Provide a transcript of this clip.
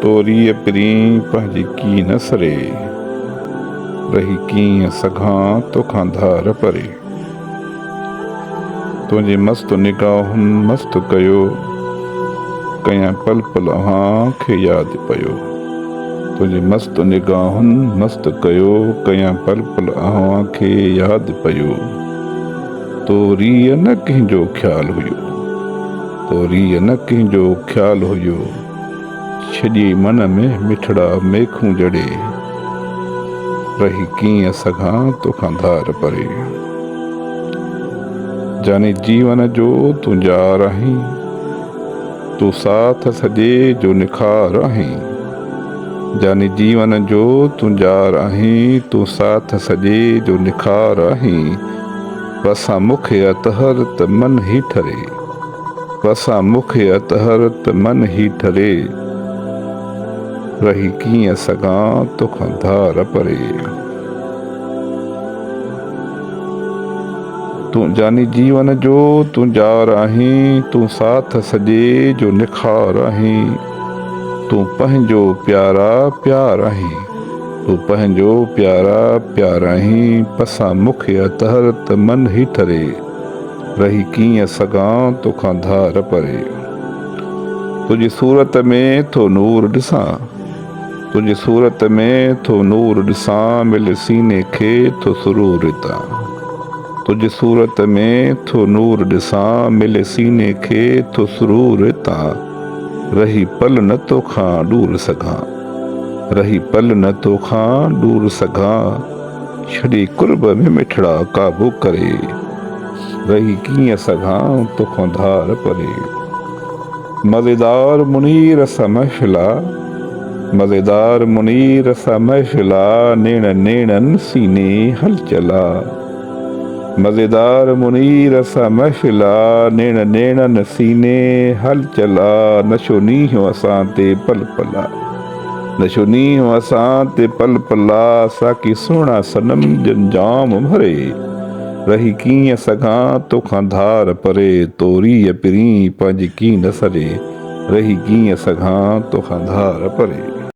तोरी पिरी पंहिंजी की न सरे, रही कीअं सघां तोखां धार परे। तुंहिंजी मस्त निगाहुनि मस्त कयो, कयां पल पल अव्हां खे यादि पियो। तुंहिंजी मस्त निगाहुनि मस्त कयो, कयां पल पल अव्हां खे यादि पियो। तोरीअ न कंहिंजो ख़्यालु हुयो, तोरीअ न कंहिंजो ख़्यालु हुयो, छॾी मन में मिठड़ा मेखूं जड़े, रही कीअं सघां तोखां धार परे। जाने जीवन जो तूं जार आहीं, तूं साथ सॼे जो निखार आहीं। जाने जीवन जो तूं जार आहीं, तूं साथ सॼे जो निखार आहीं। वसां मुखे अतहर त मन ही ठरे, वसां मुखे अतहर त मन ही ठरे, रही कीअं सघां तोखां धार परे। तूं जानी जीवन जो तूं जार आहीं, तूं साथ सॼे जो निखार आहीं। तूं पंहिंजो प्यारा प्यार आहीं, तूं पंहिंजो प्यारा प्यार आहीं। पसां मुखे अतहर त मन ही ठरे, रही कीअं सघां तोखां धार परे। तुंहिंजी सूरत में थो नूर ॾिसां, तुंहिंजी सूरत में थो नूर ॾिसां, मिल सीने खे थो सुरूर हितां। तुंहिंजी सूरत में थो नूर ॾिसां, मिल सीने खे थो सुरूर हितां। रही पल न तोखां ॾूर सघां, रही पल न तोखां ॾूर सघां, छॾी कुर्ब में मिठड़ा काबू करे, रही कीअं सघां तोखां धार परे। मज़ेदार मुनीर सां महफ़िला, मज़ेदार मुनीर सां महफ़िला, नेण नेणनि सीने हलचला। मज़ेदार मुनीर सां महफ़िला, नेण नेणनि सीने हलचला। नशो नींहुं असां ते पल पला, नशो नींहुं असां ते पल पला, साकी सुहिणा सनम ॼण जाम भरे, रही कीअं सघां तोखां धार परे। तोरीअ पिरी पंहिंजी की न सरे, रही कीअं सघां तोखां धार परे।